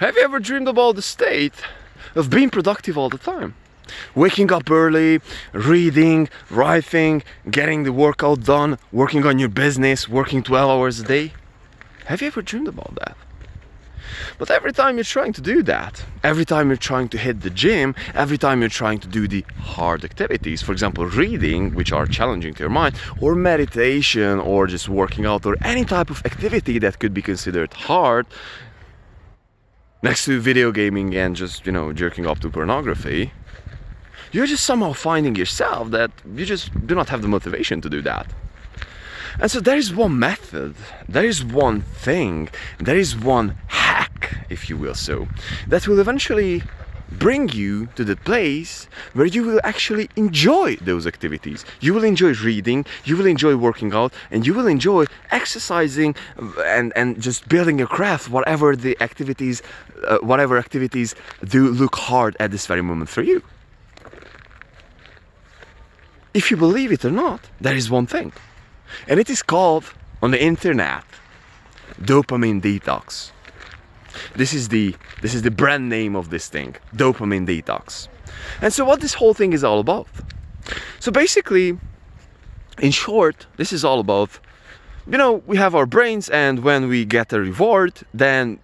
Have you ever dreamed about the state of being productive all the time? Waking up early, reading, writing, getting the workout done, working on your business, working 12 hours a day? Have you ever dreamed about that? But every time you're trying to do that, every time you're trying to hit the gym, every time you're trying to do the hard activities, for example, reading, which are challenging to your mind, or meditation, or just working out, or any type of activity that could be considered hard, next to video gaming and just, jerking off to pornography, you're just somehow finding yourself that you just do not have the motivation to do that. And so there is one method, there is one thing, there is one hack, if you will so, that will eventually bring you to the place where you will actually enjoy those activities. You will enjoy reading, you will enjoy working out, and you will enjoy exercising and just building your craft, whatever activities do look hard at this very moment for you. If you believe it or not, there is one thing. And it is called, on the internet, Dopamine Detox. This is the brand name of this thing, Dopamine Detox. And so what this whole thing is all about. So basically, in short, this is all about, we have our brains, and when we get a reward, then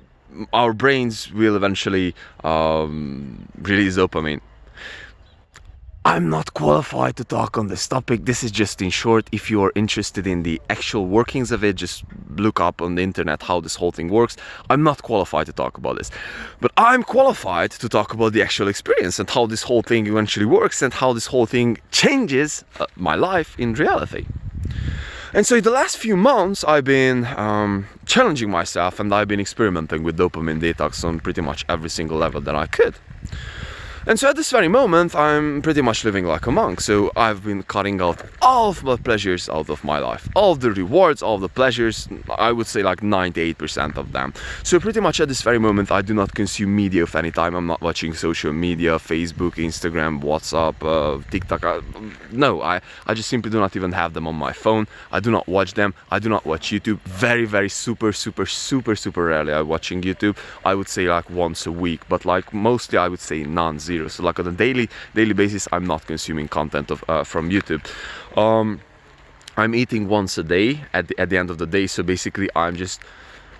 our brains will eventually release dopamine. I'm not qualified to talk on this topic. This is just in short. If you are interested in the actual workings of it, just look up on the internet how this whole thing works. I'm not qualified to talk about this, but I'm qualified to talk about the actual experience and how this whole thing eventually works and how this whole thing changes my life in reality. And so in the last few months, I've been challenging myself, and I've been experimenting with dopamine detox on pretty much every single level that I could. And so at this very moment, I'm pretty much living like a monk. So I've been cutting out all of the pleasures out of my life. All of the rewards, all of the pleasures, I would say like 98% of them. So pretty much at this very moment, I do not consume media of any time. I'm not watching social media, Facebook, Instagram, WhatsApp, TikTok. No, I just simply do not even have them on my phone. I do not watch them. I do not watch YouTube. Very, very super rarely I'm watching YouTube. I would say like once a week, but like mostly I would say non-zero. So like on a daily basis, I'm not consuming content from YouTube. I'm eating once a day at the end of the day. So basically, I'm just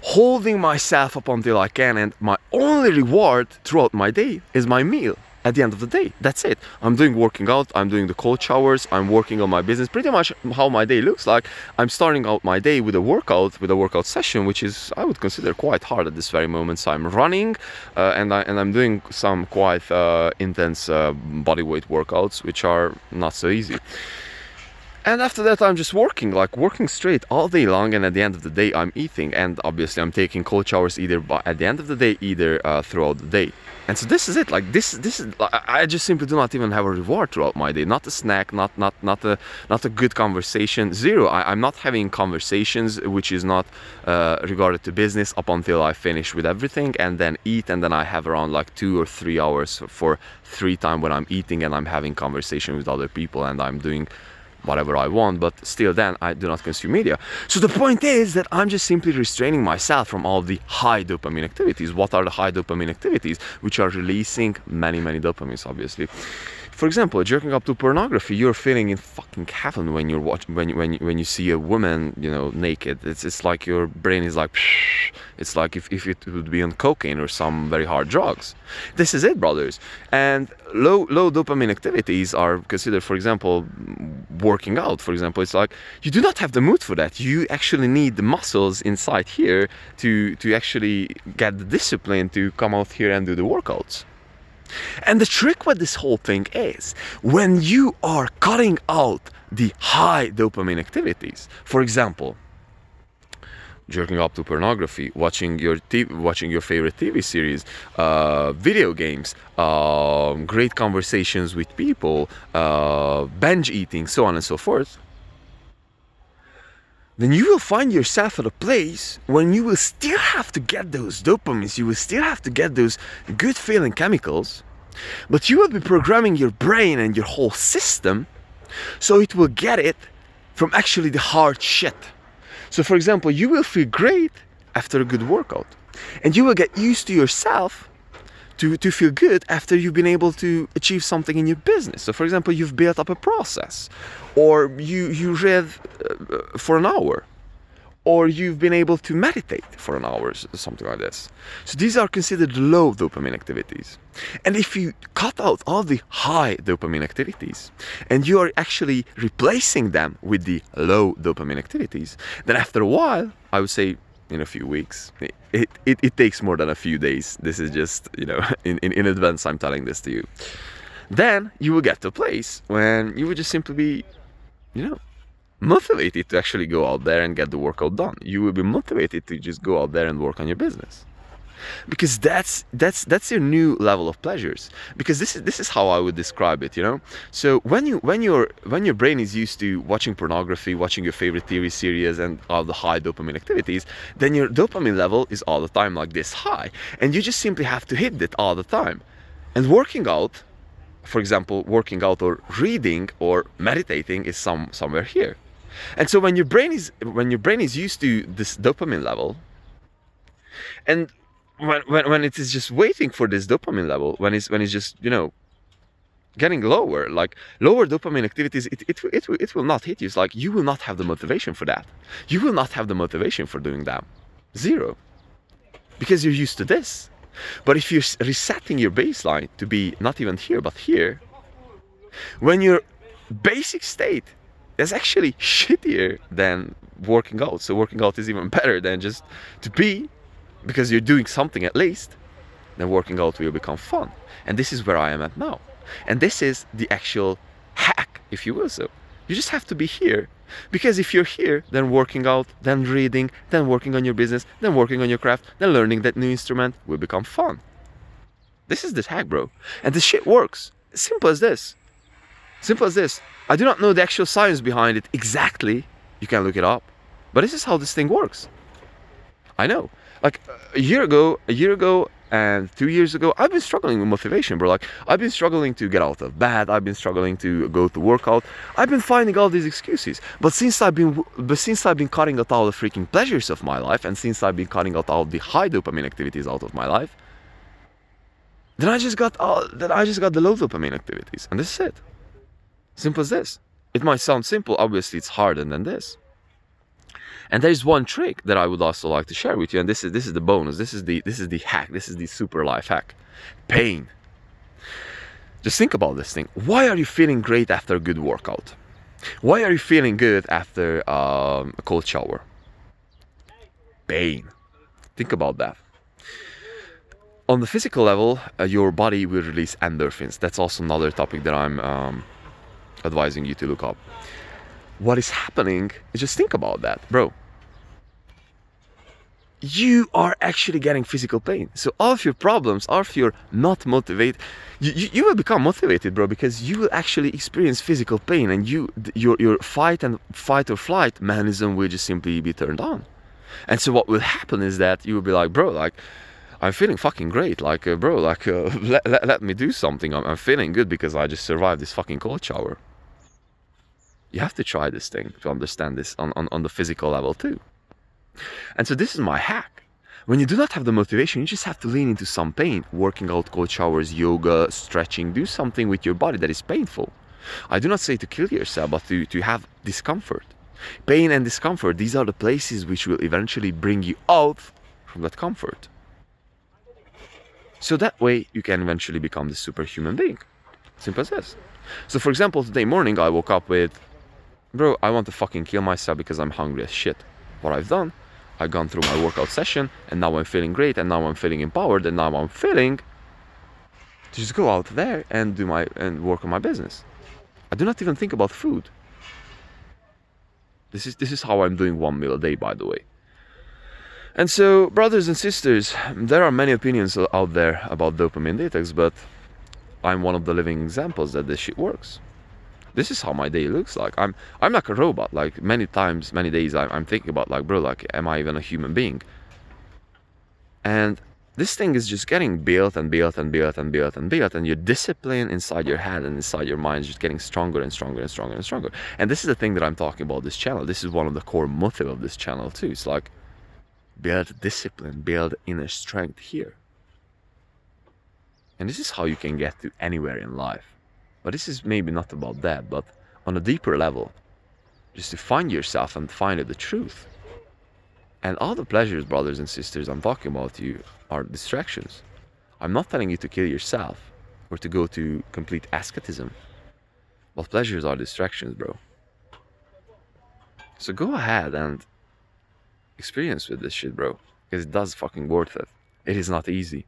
holding myself up until I can, and my only reward throughout my day is my meal. At the end of the day, that's it. I'm doing working out, I'm doing the cold showers, I'm working on my business. Pretty much how my day looks like. I'm starting out my day with a workout session, which is, I would consider, quite hard at this very moment. So I'm running and I'm doing some quite intense body weight workouts, which are not so easy. And after that, I'm just working straight all day long, and at the end of the day, I'm eating. And obviously, I'm taking cold showers either at the end of the day, either throughout the day. And so this is it. Like this is. I just simply do not even have a reward throughout my day. Not a snack, not a good conversation. Zero. I'm not having conversations which is not regarded to business up until I finish with everything, and then eat, and then I have around like 2 or 3 hours for free time when I'm eating, and I'm having conversation with other people, and I'm doing whatever I want, but still then I do not consume media. So the point is that I'm just simply restraining myself from all the high dopamine activities. What are the high dopamine activities? Which are releasing many dopamines, obviously. For example, jerking up to pornography, you're feeling in fucking heaven when you're when you see a woman, naked. It's like your brain is like, psh. It's like if it would be on cocaine or some very hard drugs. This is it, brothers. And low dopamine activities are considered, for example, working out. For example, it's like you do not have the mood for that. You actually need the muscles inside here to actually get the discipline to come out here and do the workouts. And the trick with this whole thing is, when you are cutting out the high dopamine activities, for example, jerking up to pornography, watching your favorite TV series, video games, great conversations with people, binge eating, so on and so forth, then you will find yourself at a place when you will still have to get those dopamines, you will still have to get those good feeling chemicals, but you will be programming your brain and your whole system so it will get it from actually the hard shit. So for example, you will feel great after a good workout. And you will get used to yourself to feel good after you've been able to achieve something in your business. So for example, you've built up a process, or you read for an hour, or you've been able to meditate for an hour, something like this. So these are considered low dopamine activities. And if you cut out all the high dopamine activities and you are actually replacing them with the low dopamine activities, then after a while, I would say in a few weeks, it takes more than a few days. This is just, in advance I'm telling this to you. Then you will get to a place when you will just simply be, motivated to actually go out there and get the workout done. You will be motivated to just go out there and work on your business, because that's your new level of pleasures. Because this is how I would describe it. So when your brain is used to watching pornography, watching your favorite TV series, and all the high dopamine activities, then your dopamine level is all the time like this high, and you just simply have to hit it all the time. And working out, for example, working out or reading or meditating is somewhere here. And so when your brain is used to this dopamine level, and when it is just waiting for this dopamine level, when it's just getting lower, like lower dopamine activities, it will not hit you. It's like you will not have the motivation for that. You will not have the motivation for doing that. Zero. Because you're used to this. But if you're resetting your baseline to be not even here but here, when your basic state is actually shittier than working out, so working out is even better than just to be, because you're doing something at least, then working out will become fun. And this is where I am at now. And this is the actual hack, if you will. So you just have to be here. Because if you're here, then working out, then reading, then working on your business, then working on your craft, then learning that new instrument will become fun. This is the hack, bro. And this shit works. Simple as this. Simple as this. I do not know the actual science behind it exactly. You can look it up. But this is how this thing works. I know. Like a year ago and 2 years ago, I've been struggling with motivation, bro. Like I've been struggling to get out of bed. I've been struggling to go to workout. I've been finding all these excuses. But since I've been cutting out all the freaking pleasures of my life, and since I've been cutting out all the high dopamine activities out of my life, then I just got the low dopamine activities, and this is it. Simple as this. It might sound simple. Obviously, it's harder than this. And there is one trick that I would also like to share with you, and this is the bonus. This is the hack. This is the super life hack. Pain. Just think about this thing. Why are you feeling great after a good workout? Why are you feeling good after a cold shower? Pain. Think about that. On the physical level, your body will release endorphins. That's also another topic that I'm advising you to look up. What is happening is, just think about that, bro. You are actually getting physical pain. So all of your problems, all of your not motivated, you will become motivated, bro, because you will actually experience physical pain, and your fight or flight mechanism will just simply be turned on. And so what will happen is that you will be like, bro, like, I'm feeling fucking great. Like, bro, like, let me do something. I'm feeling good because I just survived this fucking cold shower. You have to try this thing to understand this on the physical level too. And so this is my hack. When you do not have the motivation, you just have to lean into some pain. Working out, cold showers, yoga, stretching. Do something with your body that is painful. I do not say to kill yourself, but to have discomfort. Pain and discomfort, these are the places which will eventually bring you out from that comfort. So that way you can eventually become the superhuman being. Simple as this. So for example, today morning I woke up with, bro, I want to fucking kill myself because I'm hungry as shit. What I've done, I've gone through my workout session, and now I'm feeling great, and now I'm feeling empowered, and now I'm feeling to just go out there and work on my business. I do not even think about food. This is how I'm doing 1 meal a day, by the way. And so, brothers and sisters, there are many opinions out there about dopamine detox, but I'm one of the living examples that this shit works. This is how my day looks like. I'm like a robot. Like many times, many days, I'm thinking about like, bro, like, am I even a human being? And this thing is just getting built and built and built and built and built, and your discipline inside your head and inside your mind is just getting stronger and stronger and stronger and stronger. And this is the thing that I'm talking about this channel. This is one of the core motive of this channel too. It's like, build discipline, build inner strength here. And this is how you can get to anywhere in life. But this is maybe not about that, but on a deeper level, just to find yourself and find out the truth. And all the pleasures, brothers and sisters, I'm talking about you are distractions. I'm not telling you to kill yourself or to go to complete asceticism. But pleasures are distractions, bro. So go ahead and experience with this shit, bro. Because it does fucking worth it. It is not easy.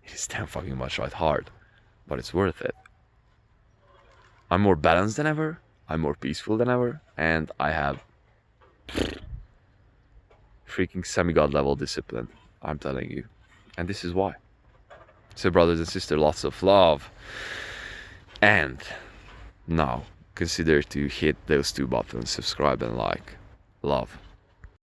It is damn fucking much right hard. But it's worth it. I'm more balanced than ever. I'm more peaceful than ever. And I have freaking semi-god level discipline. I'm telling you. And this is why. So brothers and sisters, lots of love. And now consider to hit those two buttons, subscribe and like. Love.